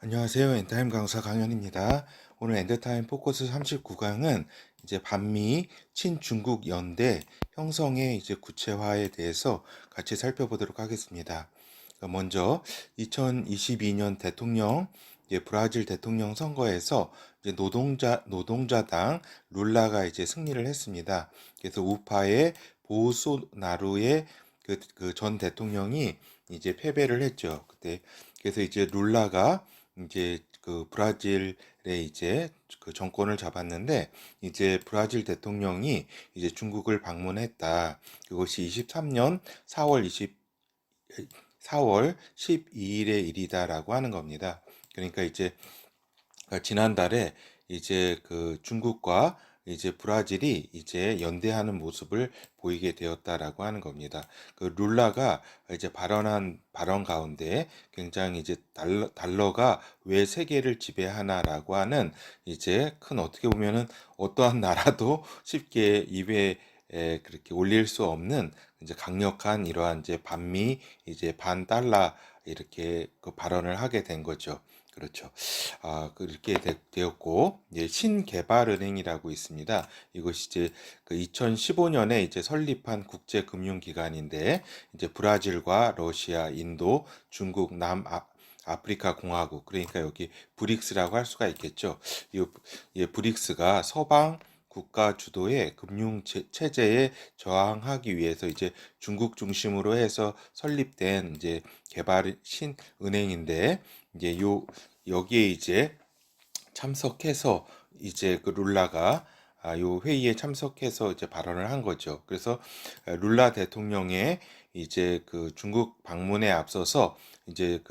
안녕하세요. 엔타임 강사 강연입니다. 오늘 엔더타임 포커스 39강은 이제 반미 친중국 연대 형성의 이제 구체화에 대해서 같이 살펴보도록 하겠습니다. 먼저 2022년 대통령 브라질 대통령 선거에서 이제 노동자당 룰라가 이제 승리를 했습니다. 그래서 우파의 보소나루의 그 전 대통령이 이제 패배를 했죠. 그때 그래서 이제 룰라가 이제 그 브라질의 이제 그 정권을 잡았는데 이제 브라질 대통령이 이제 중국을 방문했다. 그것이 23년 4월 4월 12일의 일이다라고 하는 겁니다. 그러니까 이제 지난달에 이제 그 중국과 이제 브라질이 이제 연대하는 모습을 보이게 되었다라고 하는 겁니다. 그 룰라가 이제 발언한 발언 가운데 굉장히 이제 달러가 왜 세계를 지배하나라고 하는 이제 큰 어떻게 보면은 어떠한 나라도 쉽게 입에 그렇게 올릴 수 없는 이제 강력한 이러한 이제 반미 이제 반달러 이렇게 그 발언을 하게 된 거죠. 그렇죠. 그렇게 되었고, 이제 신개발은행이라고 있습니다. 이것이 이제 그 2015년에 이제 설립한 국제금융기관인데, 이제 브라질과 러시아, 인도, 중국, 아프리카 공화국, 그러니까 여기 브릭스라고 할 수가 있겠죠. 이 브릭스가 서방 국가 주도의 금융 체제에 저항하기 위해서 이제 중국 중심으로 해서 설립된 이제 개발 신은행인데 이제 여기에 이제 참석해서 이제 그 룰라가 요 회의에 참석해서 이제 발언을 한 거죠. 그래서 룰라 대통령의 이제 그 중국 방문에 앞서서 이제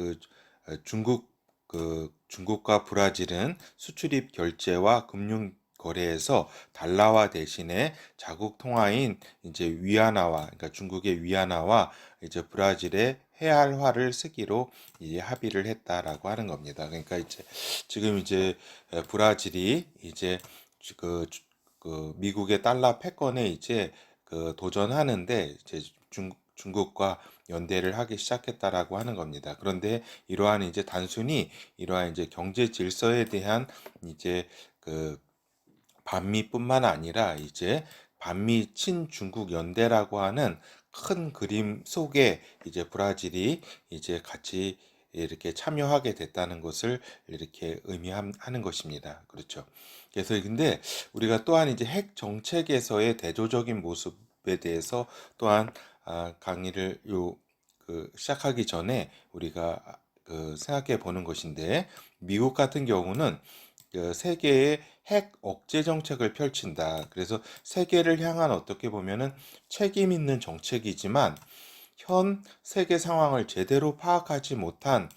중국과 브라질은 수출입 결제와 금융 거래에서 달러화 대신에 자국 통화인 이제 위안화와 그러니까 중국의 위안화와 이제 브라질의 헤알화를 쓰기로 이제 합의를 했다라고 하는 겁니다. 그러니까 이제 지금 이제 브라질이 이제 그, 그 미국의 달러 패권에 이제 그 도전하는데 이제 중국과 연대를 하기 시작했다라고 하는 겁니다. 그런데 이러한 이제 단순히 이러한 이제 경제 질서에 대한 이제 그 반미뿐만 아니라 이제 반미 친중국 연대라고 하는 큰 그림 속에 이제 브라질이 이제 같이 이렇게 참여하게 됐다는 것을 이렇게 의미하는 것입니다. 그렇죠. 그래서 근데 우리가 또한 이제 핵 정책에서의 대조적인 모습에 대해서 또한 강의를 시작하기 전에 우리가 생각해 보는 것인데 미국 같은 경우는 그 세계의 핵 억제 정책을 펼친다. 그래서 세계를 향한 어떻게 보면은 책임 있는 정책이지만 현 세계 상황을 제대로 파악하지 못한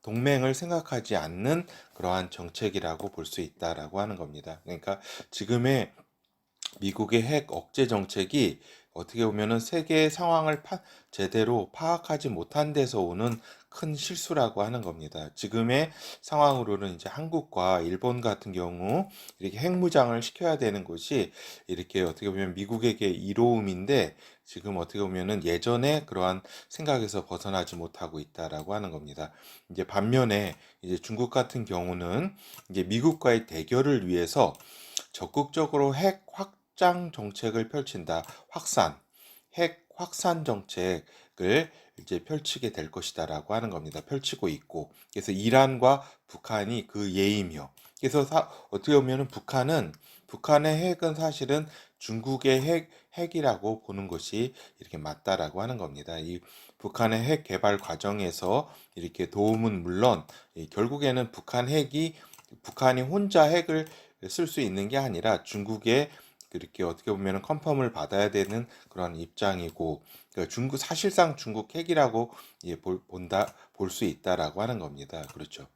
동맹을 생각하지 않는 그러한 정책이라고 볼 수 있다라고 하는 겁니다. 그러니까 지금의 미국의 핵 억제 정책이 어떻게 보면은 세계 상황을 제대로 파악하지 못한 데서 오는 큰 실수라고 하는 겁니다. 지금의 상황으로는 이제 한국과 일본 같은 경우 이렇게 핵무장을 시켜야 되는 것이 이렇게 어떻게 보면 미국에게 이로움인데 지금 어떻게 보면은 예전에 그러한 생각에서 벗어나지 못하고 있다라고 하는 겁니다. 이제 반면에 이제 중국 같은 경우는 이제 미국과의 대결을 위해서 적극적으로 핵 확장 정책을 펼친다. 핵 확산 정책을 이제 펼치게 될 것이다라고 하는 겁니다. 펼치고 있고. 그래서 이란과 북한이 그 예이며. 그래서 어떻게 보면은 북한의 핵은 사실은 중국의 핵이라고 보는 것이 이렇게 맞다라고 하는 겁니다. 이 북한의 핵 개발 과정에서 이렇게 도움은 물론 결국에는 북한이 혼자 핵을 쓸 수 있는 게 아니라 중국의 그렇게 어떻게 보면 컨펌을 받아야 되는 그런 입장이고 그러니까 사실상 중국 핵이라고 볼 수 있다라고 하는 겁니다. 그렇죠.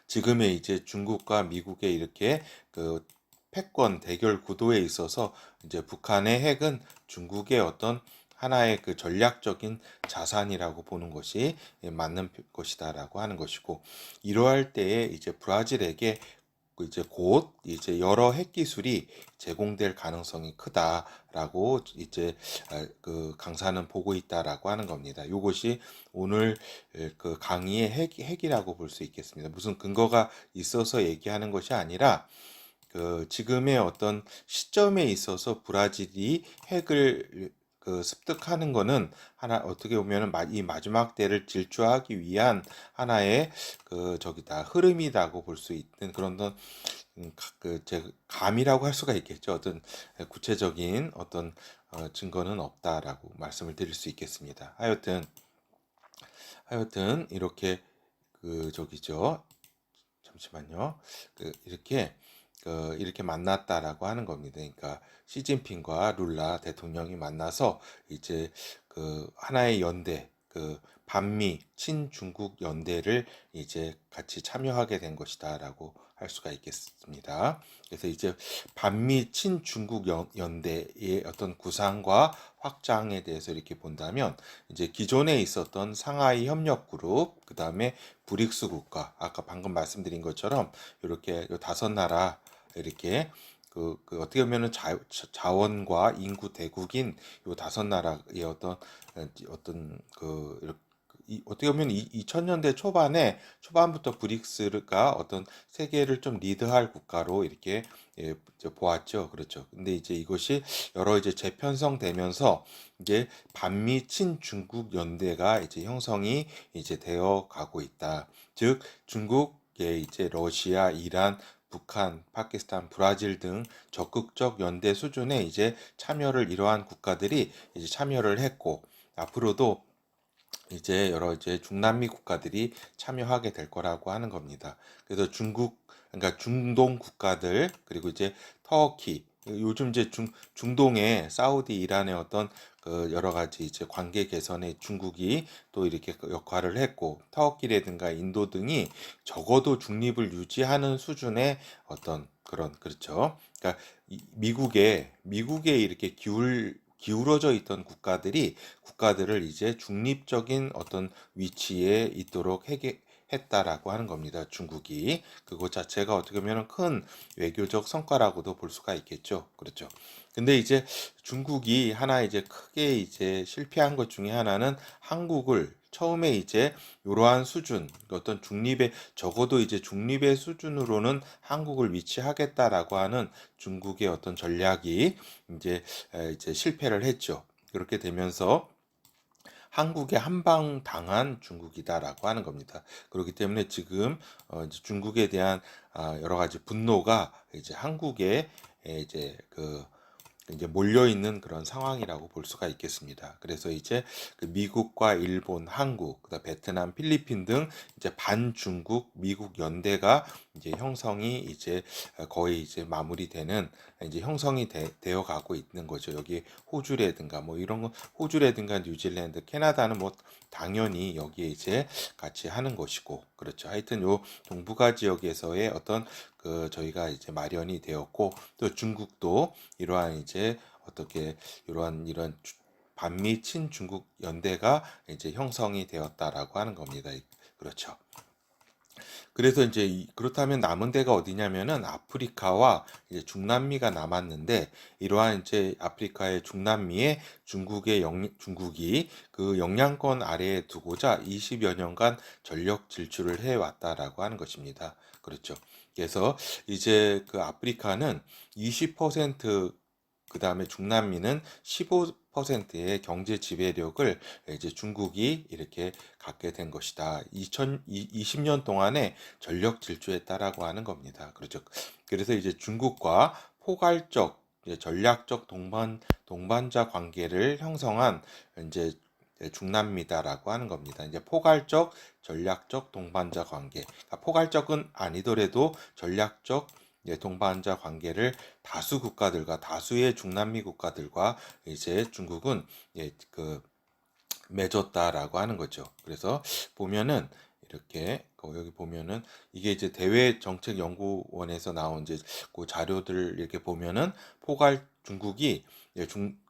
지금의 이제 중국과 미국의 이렇게 그 패권 대결 구도에 있어서 이제 북한의 핵은 중국의 어떤 하나의 그 전략적인 자산이라고 보는 것이 맞는 것이다라고 하는 것이고 이러할 때에 이제 브라질에게 이제 곧 이제 여러 핵 기술이 제공될 가능성이 크다라고 이제 그 강사는 보고 있다라고 하는 겁니다. 이것이 오늘 그 강의의 핵이라고 볼 수 있겠습니다. 무슨 근거가 있어서 얘기하는 것이 아니라 그 지금의 어떤 시점에 있어서 브라질이 핵을 그 습득하는 거는 하나 어떻게 보면은 이 마지막 때를 질주하기 위한 하나의 그 저기다 흐름이라고 볼 수 있는 그런 그제 감이라고 할 수가 있겠죠. 어떤 구체적인 어떤 증거는 없다라고 말씀을 드릴 수 있겠습니다. 하여튼 이렇게 그 저기죠. 잠시만요. 이렇게 만났다라고 하는 겁니다. 그러니까 시진핑과 룰라 대통령이 만나서 이제 그 하나의 연대, 그 반미 친중국 연대를 이제 같이 참여하게 된 것이다라고 할 수가 있겠습니다. 그래서 이제 반미 친중국 연대의 어떤 구상과 확장에 대해서 이렇게 본다면 이제 기존에 있었던 상하이 협력 그룹, 그 다음에 브릭스 국가, 아까 방금 말씀드린 것처럼 이렇게 다섯 나라 이렇게 그 어떻게 보면은 자원과 인구 대국인 요 다섯 나라의 어떤 어떻게 보면 2000년대 초반부터 브릭스가 어떤 세계를 좀 리드할 국가로 이렇게 보았죠. 그렇죠. 근데 이제 이것이 여러 이제 재편성되면서 이제 반미 친중국 연대가 이제 형성이 이제 되어 가고 있다. 즉 중국의 이제 러시아, 이란, 북한, 파키스탄, 브라질 등 적극적 연대 수준에 이제 참여를 이러한 국가들이 이제 참여를 했고 앞으로도 이제 여러 이제 중남미 국가들이 참여하게 될 거라고 하는 겁니다. 그래서 그러니까 중동 국가들, 그리고 이제 터키, 요즘 이제 중동의 사우디, 이란의 어떤 그 여러 가지 이제 관계 개선에 중국이 또 이렇게 역할을 했고, 터키라든가 인도 등이 적어도 중립을 유지하는 수준의 어떤 그런, 그렇죠. 그러니까 미국에 이렇게 기울어져 있던 국가들을 이제 중립적인 어떤 위치에 있도록 했다라고 하는 겁니다. 중국이 그것 자체가 어떻게 보면 큰 외교적 성과라고도 볼 수가 있겠죠. 그렇죠. 근데 이제 중국이 하나 이제 크게 이제 실패한 것 중에 하나는 한국을 처음에 이제 이러한 수준, 어떤 중립의 적어도 이제 중립의 수준으로는 한국을 위치하겠다라고 하는 중국의 어떤 전략이 이제 실패를 했죠. 그렇게 되면서 한국에 한방 당한 중국이다라고 하는 겁니다. 그렇기 때문에 지금 이제 중국에 대한 여러 가지 분노가 이제 한국에 이제 몰려 있는 그런 상황이라고 볼 수가 있겠습니다. 그래서 이제 그 미국과 일본, 한국, 그다음 베트남, 필리핀 등 이제 반중국 미국 연대가 이제 형성이 이제 거의 이제 마무리되는 이제 형성이 되어 가고 있는 거죠. 여기 호주라든가 뭐 이런 거 호주라든가 뉴질랜드, 캐나다는 뭐 당연히 여기에 이제 같이 하는 것이고 그렇죠. 하여튼 요 동북아 지역에서의 어떤 그 저희가 이제 마련이 되었고 또 중국도 이러한 이제 어떻게 이러한 반미 친중국 연대가 이제 형성이 되었다라고 하는 겁니다. 그렇죠. 그래서 이제 그렇다면 남은 데가 어디냐면은 아프리카와 이제 중남미가 남았는데 이러한 이제 아프리카의 중남미에 중국이 그 영향권 아래에 두고자 20여 년간 전력 질주를 해 왔다라고 하는 것입니다. 그렇죠. 그래서 이제 그 아프리카는 20%, 그 다음에 중남미는 15%의 경제 지배력을 이제 중국이 이렇게 갖게 된 것이다. 2020년 동안에 전력 질주했다라고 하는 겁니다. 그렇죠. 그래서 이제 중국과 포괄적 이제 전략적 동반자 관계를 형성한 이제 중남미다라고 하는 겁니다. 이제 포괄적, 전략적 동반자 관계. 그러니까 포괄적은 아니더라도 전략적 동반자 관계를 다수의 중남미 국가들과 이제 중국은 맺었다라고 하는 거죠. 그래서 보면은 이렇게 여기 보면은 이게 이제 대외정책연구원에서 나온 이제 그 자료들을 이렇게 보면은 중국이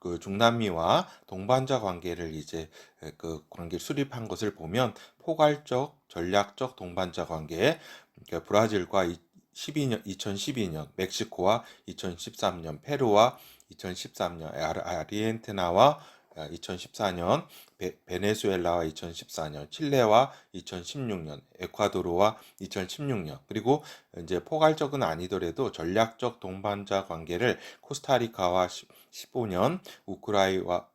그 중남미와 동반자 관계를 이제 그 관계 수립한 것을 보면 포괄적 전략적 동반자 관계, 그러니까 브라질과 2012년 멕시코와 2013년 페루와 2013년 아르헨티나와 2014년 베네수엘라와 2014년 칠레와 2016년 에콰도르와 2016년 그리고 이제 포괄적은 아니더라도 전략적 동반자 관계를 코스타리카와 15년 우루과이와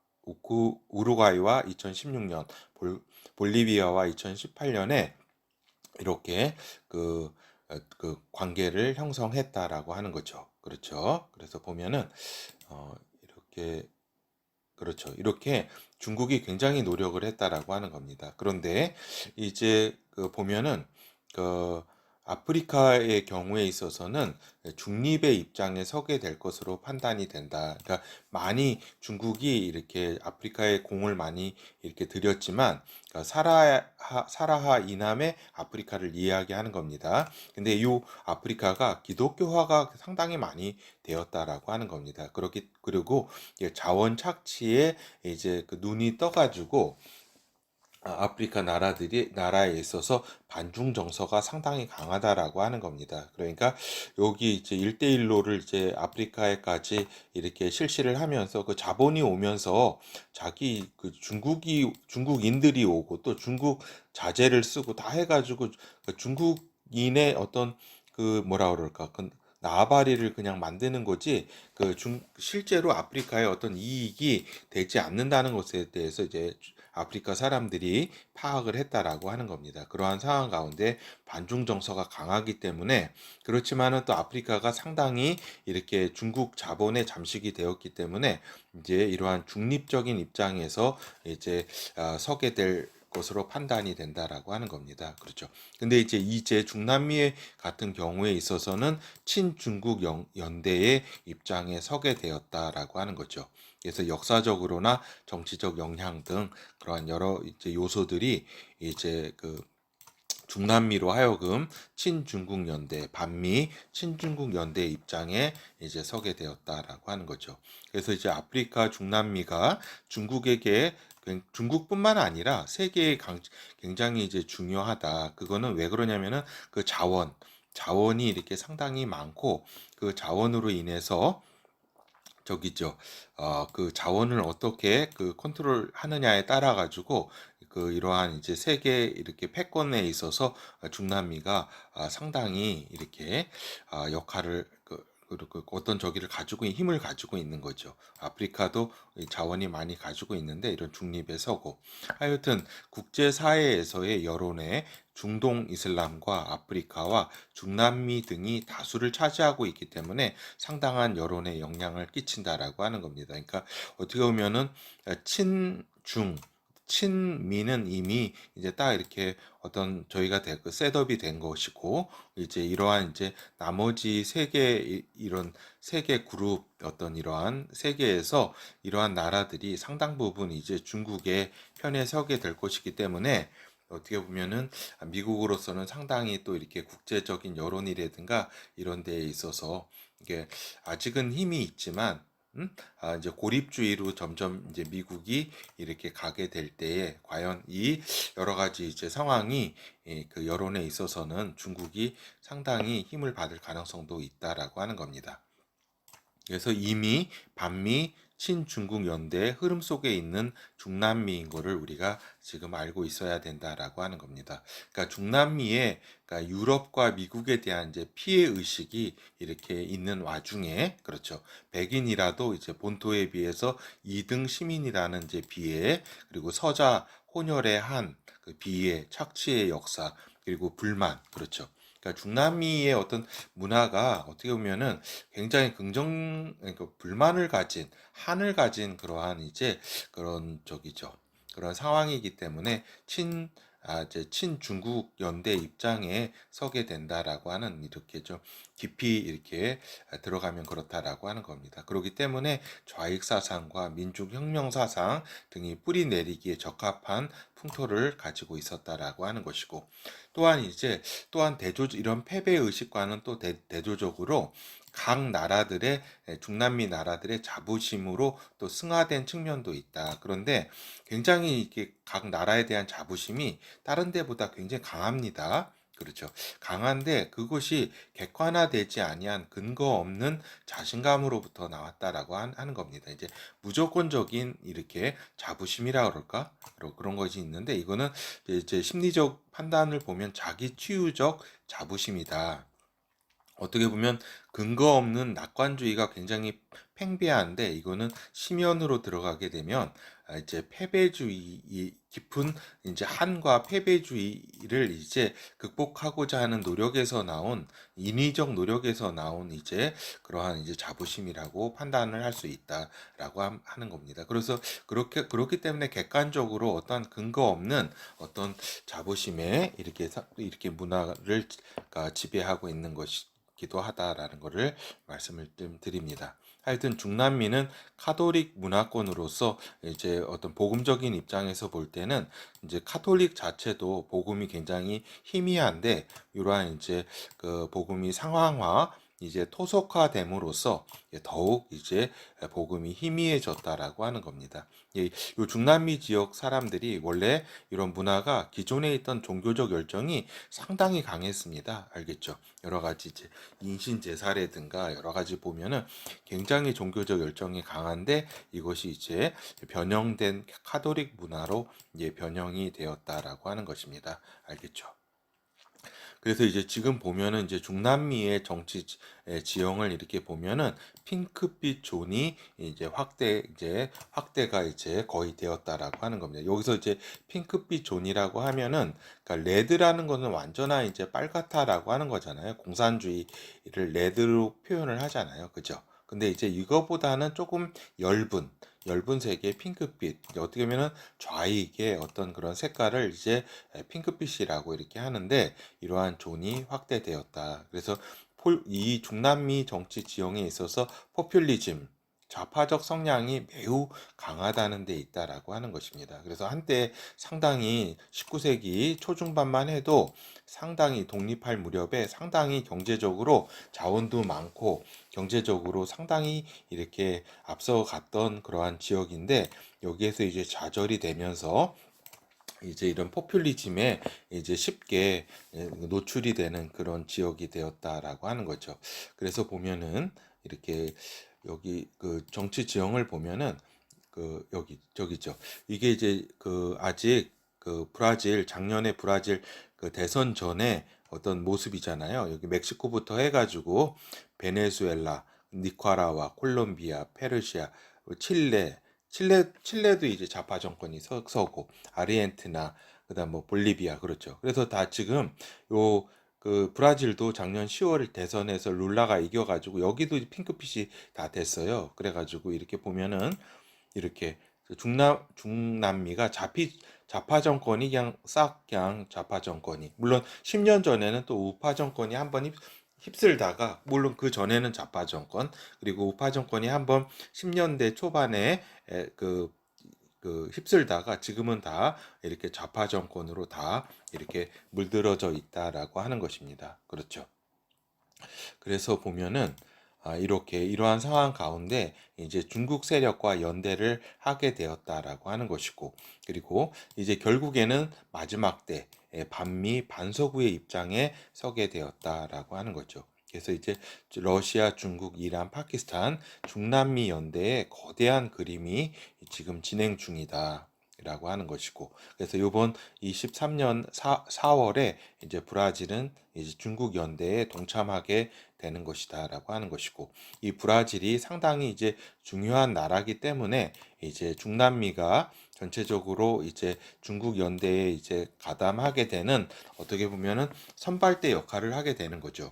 2016년 볼리비아와 2018년에 이렇게 그, 그 관계를 형성했다라고 하는 거죠. 그렇죠. 그래서 보면은 이렇게 그렇죠. 이렇게 중국이 굉장히 노력을 했다라고 하는 겁니다. 그런데 이제 그 보면은 그 아프리카의 경우에 있어서는 중립의 입장에 서게 될 것으로 판단이 된다. 그러니까 많이 중국이 이렇게 아프리카에 공을 많이 이렇게 들였지만 그러니까 사라하 이남의 아프리카를 이야기하는 겁니다. 근데 이 아프리카가 기독교화가 상당히 많이 되었다라고 하는 겁니다. 그리고 자원 착취에 이제 그 눈이 떠가지고 아프리카 나라에 있어서 반중 정서가 상당히 강하다라고 하는 겁니다. 그러니까 여기 이제 1대1로를 이제 아프리카에까지 이렇게 실시를 하면서 그 자본이 오면서 자기 그 중국인들이 오고 또 중국 자재를 쓰고 다 해가지고 그 중국인의 어떤 그 뭐라 그럴까 그 나발이를 그냥 만드는 거지 실제로 아프리카의 어떤 이익이 되지 않는다는 것에 대해서 이제 아프리카 사람들이 파악을 했다라고 하는 겁니다. 그러한 상황 가운데 반중 정서가 강하기 때문에 그렇지만은 또 아프리카가 상당히 이렇게 중국 자본의 잠식이 되었기 때문에 이제 이러한 중립적인 입장에서 이제 서게 될 것으로 판단이 된다라고 하는 겁니다. 그렇죠. 근데 이제 중남미 같은 경우에 있어서는 친중국 연대의 입장에 서게 되었다라고 하는 거죠. 그래서 역사적으로나 정치적 영향 등 그러한 여러 이제 요소들이 이제 그 중남미로 하여금 친중국 연대, 반미 친중국 연대 입장에 이제 서게 되었다라고 하는 거죠. 그래서 이제 아프리카 중남미가 중국에게 중국뿐만 아니라 세계에 굉장히 이제 중요하다. 그거는 왜 그러냐면은 그 자원이 이렇게 상당히 많고 그 자원으로 인해서 저기죠. 그 자원을 어떻게 그 컨트롤 하느냐에 따라 가지고 그 이러한 이제 세계 이렇게 패권에 있어서 중남미가 상당히 이렇게 역할을 그 어떤 저기를 가지고 힘을 가지고 있는 거죠. 아프리카도 자원이 많이 가지고 있는데 이런 중립에 서고 하여튼 국제사회에서의 여론에 중동 이슬람과 아프리카와 중남미 등이 다수를 차지하고 있기 때문에 상당한 여론에 영향을 끼친다라고 하는 겁니다. 그러니까 어떻게 보면은 친중 친미는 이미 이제 딱 이렇게 어떤 저희가 그 셋업이 된 것이고 이제 이러한 이제 나머지 세계 이런 세계 그룹 어떤 이러한 세계에서 이러한 나라들이 상당 부분 이제 중국의 편에 서게 될 것이기 때문에 어떻게 보면은 미국으로서는 상당히 또 이렇게 국제적인 여론이라든가 이런 데에 있어서 이게 아직은 힘이 있지만 이제 고립주의로 점점 이제 미국이 이렇게 가게 될 때에 과연 이 여러 가지 이제 상황이 그 여론에 있어서는 중국이 상당히 힘을 받을 가능성도 있다라고 하는 겁니다. 그래서 이미 반미 친중국 연대의 흐름 속에 있는 중남미인 거를 우리가 지금 알고 있어야 된다라고 하는 겁니다. 그러니까 중남미에 그러니까 유럽과 미국에 대한 이제 피해 의식이 이렇게 있는 와중에 그렇죠. 백인이라도 이제 본토에 비해서 2등 시민이라는 이제 비애 그리고 서자 혼혈의 한그 비애 착취의 역사 그리고 불만 그렇죠. 그러니까 중남미의 어떤 문화가 어떻게 보면은 굉장히 그러니까 불만을 가진 한을 가진 그러한 이제 그런 저기죠. 그런 상황이기 때문에 이제 친중국 연대 입장에 서게 된다라고 하는 이렇게 좀 깊이 이렇게 들어가면 그렇다라고 하는 겁니다. 그렇기 때문에 좌익 사상과 민족 혁명 사상 등이 뿌리 내리기에 적합한 풍토를 가지고 있었다라고 하는 것이고 또한 이런 패배 의식과는 또 대조적으로 각 나라들의 중남미 나라들의 자부심으로 또 승화된 측면도 있다. 그런데 굉장히 이렇게 각 나라에 대한 자부심이 다른 데보다 굉장히 강합니다. 그렇죠. 강한데 그것이 객관화되지 아니한 근거 없는 자신감으로부터 나왔다라고 하는 겁니다. 이제 무조건적인 이렇게 자부심이라 그럴까? 그런 것이 있는데 이거는 이제 심리적 판단을 보면 자기 치유적 자부심이다. 어떻게 보면 근거 없는 낙관주의가 굉장히 팽배한데 이거는 심연으로 들어가게 되면 이제 패배주의 깊은 이제 한과 패배주의를 이제 극복하고자 하는 노력에서 나온 인위적 노력에서 나온 이제 그러한 이제 자부심이라고 판단을 할 수 있다라고 하는 겁니다. 그래서 그렇기 때문에 객관적으로 어떠한 근거 없는 어떤 자부심에 이렇게 문화를 지배하고 있는 것이 기도 하다라는 것을 말씀을 좀 드립니다. 하여튼 중남미는 카톨릭 문화권으로서 이제 어떤 복음적인 입장에서 볼 때는 이제 카톨릭 자체도 복음이 굉장히 희미한데 이러한 이제 그 복음이 상황화 이제 토속화됨으로써 더욱 이제 복음이 희미해졌다라고 하는 겁니다. 이 중남미 지역 사람들이 원래 이런 문화가 기존에 있던 종교적 열정이 상당히 강했습니다. 알겠죠? 여러 가지 이제 인신제사라든가 여러 가지 보면은 굉장히 종교적 열정이 강한데 이것이 이제 변형된 카톨릭 문화로 이제 변형이 되었다라고 하는 것입니다. 알겠죠? 그래서 이제 지금 보면은 이제 중남미의 정치 지형을 이렇게 보면은 핑크빛 존이 이제 확대가 이제 거의 되었다라고 하는 겁니다. 여기서 이제 핑크빛 존이라고 하면은 그러니까 레드라는 거는 완전한 이제 빨갛다라고 하는 거잖아요. 공산주의를 레드로 표현을 하잖아요. 그죠? 근데 이제 이거보다는 조금 엷은 색의 핑크빛 어떻게 보면은 좌익의 어떤 그런 색깔을 이제 핑크빛이라고 이렇게 하는데 이러한 존이 확대되었다. 그래서 이 중남미 정치 지형에 있어서 포퓰리즘, 좌파적 성향이 매우 강하다는 데 있다라고 하는 것입니다. 그래서 한때 상당히 19세기 초중반만 해도 상당히 독립할 무렵에 상당히 경제적으로 자원도 많고 경제적으로 상당히 이렇게 앞서갔던 그러한 지역인데 여기에서 이제 좌절이 되면서 이제 이런 포퓰리즘에 이제 쉽게 노출이 되는 그런 지역이 되었다라고 하는 거죠. 그래서 보면은 이렇게 여기 그 정치 지형을 보면은 그 여기 저기죠. 이게 이제 그 아직 그 브라질 작년에 브라질 그 대선 전에 어떤 모습이잖아요. 여기 멕시코부터 해가지고 베네수엘라, 니카라과, 콜롬비아, 페르시아, 칠레도 이제 좌파 정권이 서고 아르헨티나 그다음 뭐 볼리비아 그렇죠. 그래서 다 지금 요 그 브라질도 작년 10월 대선에서 룰라가 이겨가지고 여기도 핑크빛이 다 됐어요. 그래가지고 이렇게 보면은 이렇게 중남미가 좌파 정권이 그냥 싹 그냥 좌파 정권이 물론 10년 전에는 또 우파 정권이 한번 휩쓸다가 물론 그 전에는 좌파 정권 그리고 우파 정권이 한번 10년대 초반에 그 휩쓸다가 지금은 다 이렇게 좌파 정권으로 다 이렇게 물들어져 있다라고 하는 것입니다. 그렇죠. 그래서 보면은 이렇게 이러한 상황 가운데 이제 중국 세력과 연대를 하게 되었다라고 하는 것이고 그리고 이제 결국에는 마지막 때 반미 반서구의 입장에 서게 되었다라고 하는 거죠. 그래서 이제 러시아, 중국, 이란, 파키스탄, 중남미 연대의 거대한 그림이 지금 진행 중이다. 라고 하는 것이고 그래서 이번 23년 4월에 이제 브라질은 이제 중국 연대에 동참하게 되는 것이다라고 하는 것이고 이 브라질이 상당히 이제 중요한 나라기 때문에 이제 중남미가 전체적으로 이제 중국 연대에 이제 가담하게 되는 어떻게 보면은 선발대 역할을 하게 되는 거죠.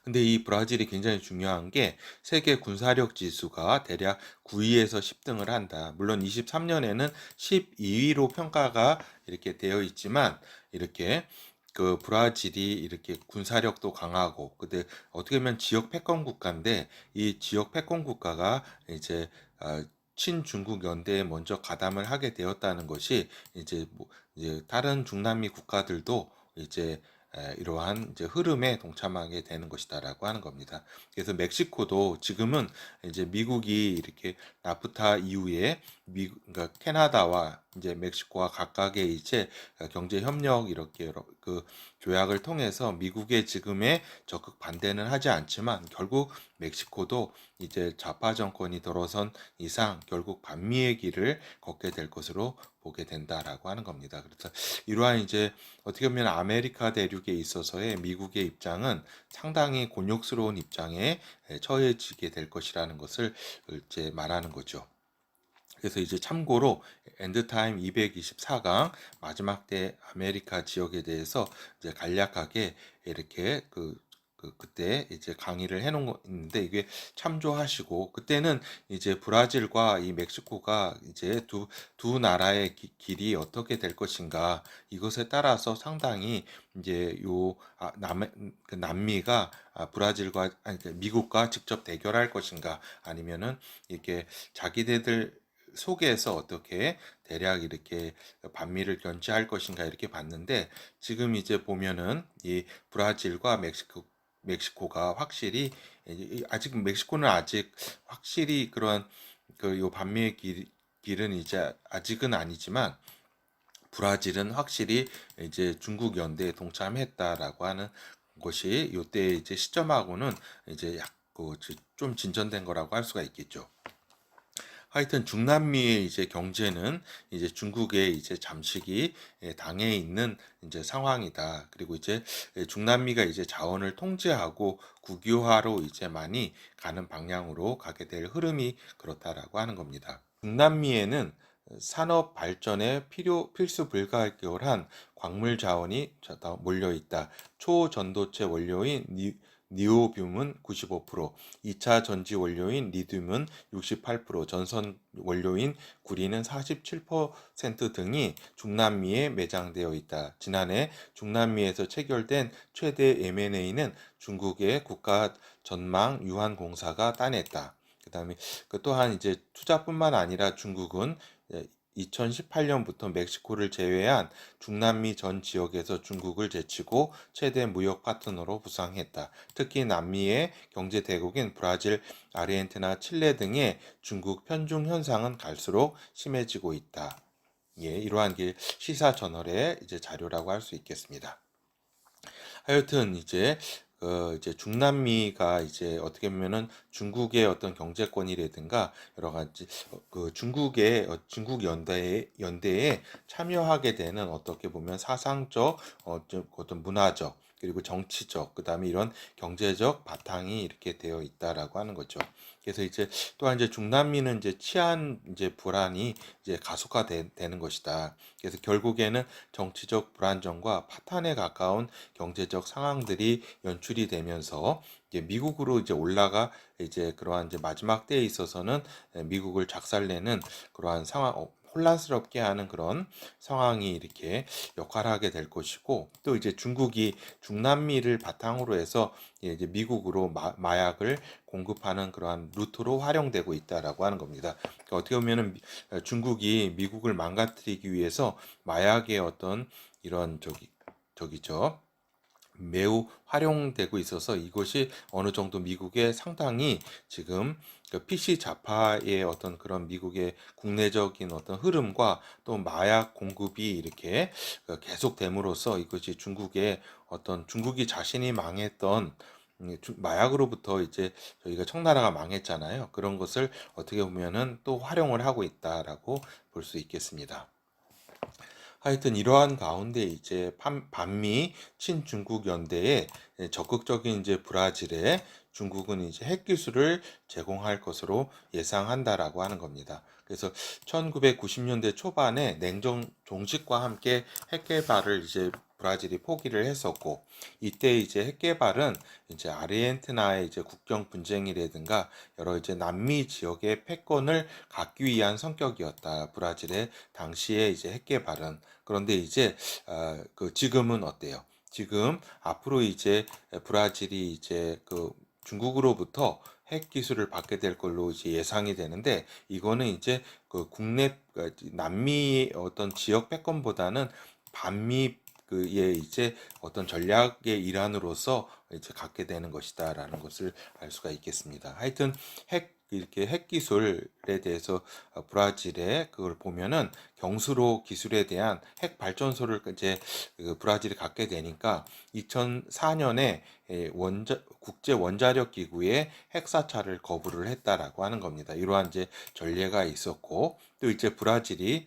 근데 이 브라질이 굉장히 중요한 게 세계 군사력 지수가 대략 9위에서 10등을 한다. 물론 23년에는 12위로 평가가 이렇게 되어 있지만 이렇게 그 브라질이 이렇게 군사력도 강하고 근데 어떻게 보면 지역 패권 국가인데 이 지역 패권 국가가 이제 친중국 연대에 먼저 가담을 하게 되었다는 것이 이제 다른 중남미 국가들도 이제 이러한 이제 흐름에 동참하게 되는 것이다라고 하는 겁니다. 그래서 멕시코도 지금은 이제 미국이 이렇게 나프타 이후에 그러니까 캐나다와 이제 멕시코와 각각의 이제 경제 협력 이렇게 그 조약을 통해서 미국의 지금의 적극 반대는 하지 않지만 결국 멕시코도 이제 좌파 정권이 들어선 이상 결국 반미의 길을 걷게 될 것으로 보게 된다라고 하는 겁니다. 그래서 이러한 이제 어떻게 보면 아메리카 대륙에 있어서의 미국의 입장은 상당히 곤욕스러운 입장에 처해지게 될 것이라는 것을 이제 말하는 거죠. 그래서 이제 참고로 엔드타임 224강 마지막 때 아메리카 지역에 대해서 이제 간략하게 이렇게 그때 이제 강의를 해놓은 거 있는데 이게 참조하시고 그때는 이제 브라질과 이 멕시코가 이제 두 나라의 길이 어떻게 될 것인가 이것에 따라서 상당히 이제 남미가 브라질과 아니 미국과 직접 대결할 것인가 아니면은 이렇게 자기네들 속에서 어떻게 대략 이렇게 반미를 견제할 것인가 이렇게 봤는데 지금 이제 보면은 이 브라질과 멕시코가 확실히 아직 멕시코는 아직 확실히 그런 요 반미의 길은 이제 아직은 아니지만 브라질은 확실히 이제 중국 연대에 동참했다라고 하는 것이 요때 이제 시점하고는 이제 좀 진전된 거라고 할 수가 있겠죠. 하여튼 중남미의 이제 경제는 이제 중국의 이제 잠식이 당해 있는 이제 상황이다. 그리고 이제 중남미가 이제 자원을 통제하고 국유화로 이제 많이 가는 방향으로 가게 될 흐름이 그렇다라고 하는 겁니다. 중남미에는 산업 발전에 필수 불가결한 광물 자원이 몰려 있다. 초전도체 원료인 니오뷴은 95%, 2차 전지 원료인 리튬은 68%, 전선 원료인 구리는 47% 등이 중남미에 매장되어 있다. 지난해 중남미에서 체결된 최대 M&A는 중국의 국가 전망 유한공사가 따냈다. 그다음에 또한 이제 투자뿐만 아니라 중국은 2018년부터 멕시코를 제외한 중남미 전 지역에서 중국을 제치고 최대 무역 파트너로 부상했다. 특히 남미의 경제 대국인 브라질, 아르헨티나, 칠레 등의 중국 편중 현상은 갈수록 심해지고 있다. 예, 이러한 게 시사 저널의 이제 자료라고 할 수 있겠습니다. 하여튼 이제 중남미가 이제 어떻게 보면은 중국의 어떤 경제권이라든가 여러 가지 중국 연대에 참여하게 되는 어떻게 보면 사상적 어떤 문화적 그리고 정치적 그다음에 이런 경제적 바탕이 이렇게 되어 있다라고 하는 거죠. 그래서 이제 또한 이제 중남미는 이제 치안 이제 불안이 이제 되는 것이다. 그래서 결국에는 정치적 불안정과 파탄에 가까운 경제적 상황들이 연출이 되면서 이제 미국으로 이제 올라가 이제 그러한 이제 마지막 때에 있어서는 미국을 작살내는 그러한 상황 혼란스럽게 하는 그런 상황이 이렇게 역할하게 될 것이고 또 이제 중국이 중남미를 바탕으로 해서 이제 미국으로 마약을 공급하는 그러한 루트로 활용되고 있다라고 하는 겁니다. 그러니까 어떻게 보면은 중국이 미국을 망가뜨리기 위해서 마약의 어떤 이런 저기죠. 매우 활용되고 있어서 이것이 어느 정도 미국에 상당히 지금 PC 좌파의 어떤 그런 미국의 국내적인 어떤 흐름과 또 마약 공급이 이렇게 계속됨으로써 이것이 중국의 어떤 중국이 자신이 망했던 마약으로부터 이제 저희가 청나라가 망했잖아요. 그런 것을 어떻게 보면은 또 활용을 하고 있다라고 볼 수 있겠습니다. 하여튼 이러한 가운데 이제 반미 친중국 연대에 적극적인 이제 브라질에 중국은 이제 핵 기술을 제공할 것으로 예상한다라고 하는 겁니다. 그래서 1990년대 초반에 냉전 종식과 함께 핵 개발을 이제 브라질이 포기를 했었고 이때 이제 핵 개발은 이제 아르헨티나의 이제 국경 분쟁이라든가 여러 이제 남미 지역의 패권을 갖기 위한 성격이었다. 브라질의 당시에 이제 핵 개발은 그런데 이제 지금은 어때요? 지금 앞으로 이제 브라질이 이제 중국으로부터 핵 기술을 받게 될 걸로 이제 예상이 되는데 이거는 이제 남미 어떤 지역 패권보다는 반미 그의 이제 어떤 전략의 일환으로서 이제 갖게 되는 것이다라는 것을 알 수가 있겠습니다. 하여튼 이렇게 핵 기술에 대해서 브라질의 그걸 보면은 경수로 기술에 대한 핵 발전소를 이제 브라질이 갖게 되니까 2004년에 국제 원자력 기구의 핵 사찰을 거부를 했다라고 하는 겁니다. 이러한 이제 전례가 있었고, 또 이제 브라질이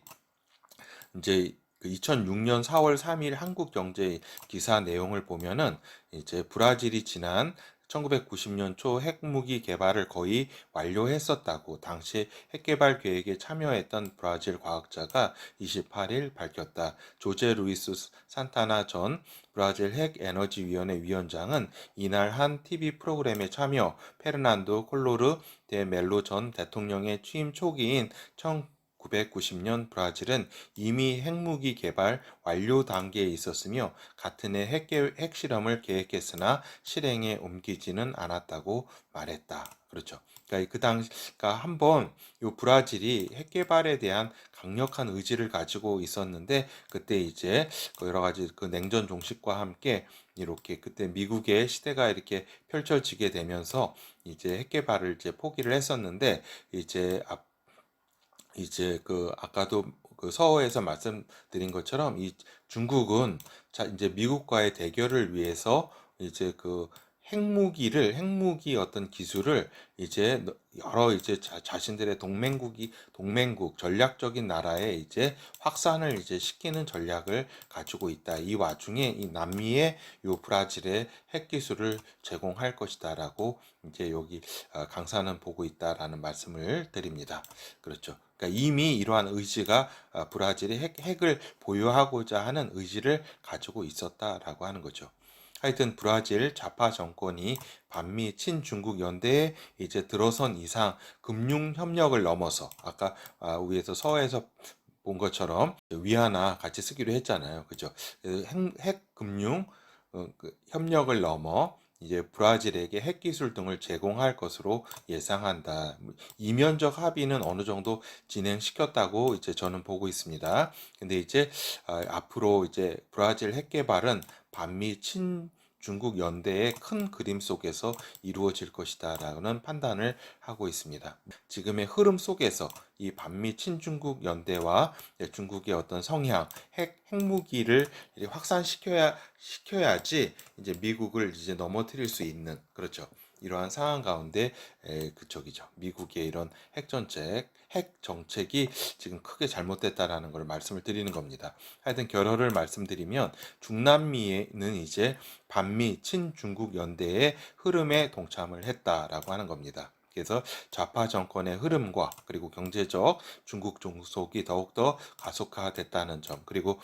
이제 2006년 4월 3일 한국경제 기사 내용을 보면은 이제 브라질이 지난 1990년 초 핵무기 개발을 거의 완료했었다고 당시 핵개발 계획에 참여했던 브라질 과학자가 28일 밝혔다. 조제 루이스 산타나 전 브라질 핵에너지위원회 위원장은 이날 한 TV 프로그램에 참여 페르난도 콜로르 데 멜로 전 대통령의 취임 초기인 1990년 브라질은 이미 핵무기 개발 완료 단계에 있었으며 같은 해 핵실험을 계획했으나 실행에 옮기지는 않았다고 말했다. 그렇죠. 그러니까 그 당시가 한번 요 브라질이 핵 개발에 대한 강력한 의지를 가지고 있었는데 그때 이제 그 여러 가지 그 냉전 종식과 함께 이렇게 그때 미국의 시대가 이렇게 펼쳐지게 되면서 이제 핵 개발을 이제 포기를 했었는데 이제 그 아까도 그 서어에서 말씀드린 것처럼 이 중국은 자 이제 미국과의 대결을 위해서 이제 그 핵무기 어떤 기술을 이제 여러 이제 자신들의 동맹국 전략적인 나라에 이제 확산을 이제 시키는 전략을 가지고 있다. 이 와중에 이 남미의 요 브라질의 핵 기술을 제공할 것이다라고 이제 여기 강사는 보고 있다라는 말씀을 드립니다. 그렇죠. 그러니까 이미 이러한 의지가 브라질이 핵을 보유하고자 하는 의지를 가지고 있었다라고 하는 거죠. 하여튼 브라질 좌파 정권이 반미 친중국 연대에 이제 들어선 이상 금융 협력을 넘어서 아까 위에서 서에서 본 것처럼 위안화 같이 쓰기로 했잖아요. 그죠? 핵 금융 협력을 넘어 이제 브라질에게 핵기술 등을 제공할 것으로 예상한다. 이면적 합의는 어느 정도 진행시켰다고 이제 저는 보고 있습니다. 근데 이제 앞으로 이제 브라질 핵 개발은 반미 친중국 연대의 큰 그림 속에서 이루어질 것이다라는 판단을 하고 있습니다. 지금의 흐름 속에서 이 반미 친중국 연대와 중국의 어떤 성향, 핵무기를 확산시켜야지 이제 미국을 이제 넘어뜨릴 수 있는 그렇죠. 이러한 상황 가운데 그쪽이죠. 미국의 이런 핵 정책이 지금 크게 잘못됐다라는 걸 말씀을 드리는 겁니다. 하여튼 결론을 말씀드리면 중남미는 이제 반미 친중국 연대의 흐름에 동참을 했다라고 하는 겁니다. 그래서 좌파 정권의 흐름과 그리고 경제적 중국 종속이 더욱더 가속화됐다는 점, 그리고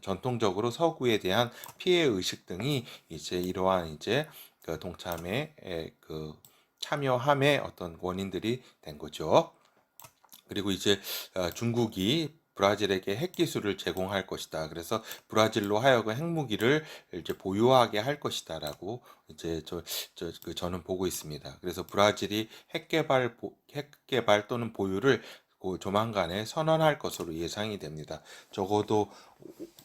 전통적으로 서구에 대한 피해 의식 등이 이제 이러한 이제 그 동참에 그 참여함의 어떤 원인들이 된 거죠. 그리고 이제 중국이 브라질에게 핵 기술을 제공할 것이다. 그래서 브라질로 하여금 핵무기를 이제 보유하게 할 것이다라고 이제 저는 보고 있습니다. 그래서 브라질이 핵 개발 또는 보유를 조만간에 선언할 것으로 예상이 됩니다. 적어도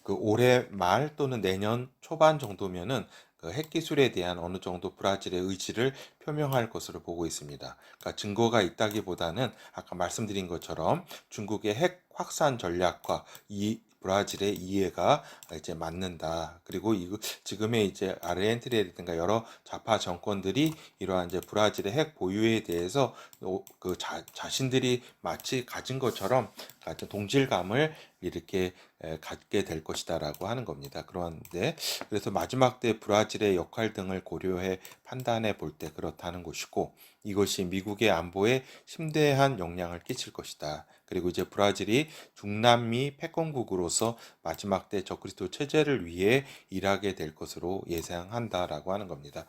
그 올해 말 또는 내년 초반 정도면은 그 핵기술에 대한 어느 정도 브라질의 의지를 표명할 것으로 보고 있습니다. 그러니까 증거가 있다기보다는 아까 말씀드린 것처럼 중국의 핵 확산 전략과 이 브라질의 이해가 이제 맞는다. 그리고 지금의 이제 아르헨티나라든가 여러 좌파 정권들이 이러한 이제 브라질의 핵 보유에 대해서 그 자신들이 마치 가진 것처럼 같은 동질감을 이렇게 갖게 될 것이다라고 하는 겁니다. 그런데 그래서 마지막 때 브라질의 역할 등을 고려해 판단해 볼 때 그렇다는 것이고 이것이 미국의 안보에 심대한 영향을 끼칠 것이다. 그리고 이제 브라질이 중남미 패권국으로서 마지막 때 적그리스도 체제를 위해 일하게 될 것으로 예상한다라고 하는 겁니다.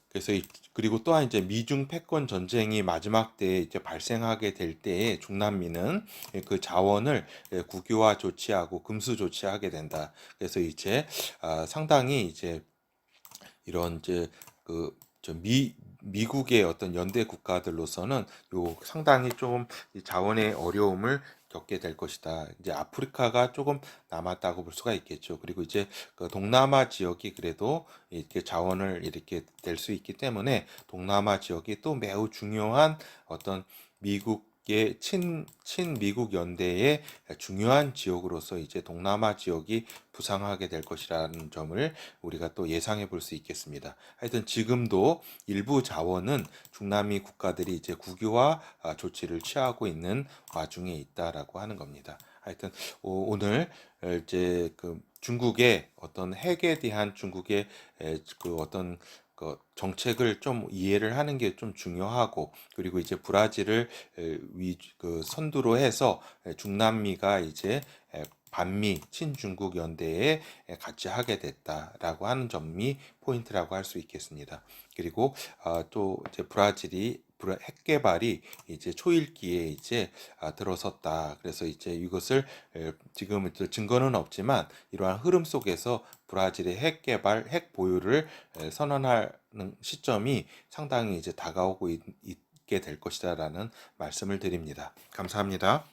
그래서 그리고 또한 이제 미중 패권 전쟁이 마지막 때에 이제 발생하게 될 때에 중남미는 그 자원을 국유화 조치하고 금수 조치하게 된다. 그래서 이제 상당히 이제 이런 이제 미국의 어떤 연대 국가들로서는 요 상당히 좀 자원의 어려움을 겪게 될 것이다. 이제 아프리카가 조금 남았다고 볼 수가 있겠죠. 그리고 이제 그 동남아 지역이 그래도 이렇게 자원을 이렇게 낼 수 있기 때문에 동남아 지역이 또 매우 중요한 어떤 미국의 친미국 연대의 중요한 지역으로서 이제 동남아 지역이 부상하게 될 것이라는 점을 우리가 또 예상해 볼 수 있겠습니다. 하여튼 지금도 일부 자원은 중남미 국가들이 이제 국유화 조치를 취하고 있는 와중에 있다라고 하는 겁니다. 하여튼 오늘 이제 그 중국의 어떤 핵에 대한 중국의 그 어떤 그 정책을 좀 이해를 하는 게 좀 중요하고, 그리고 이제 브라질을 그 선두로 해서 중남미가 이제 반미 친중국 연대에 같이 하게 됐다라고 하는 점이 포인트라고 할 수 있겠습니다. 그리고 또 이제 브라질이 핵 개발이 이제 초일기에 이제 들어섰다. 그래서 이제 이것을 지금 증거는 없지만 이러한 흐름 속에서 브라질의 핵 개발, 핵 보유를 선언하는 시점이 상당히 이제 다가오고 있게 될 것이다라는 말씀을 드립니다. 감사합니다.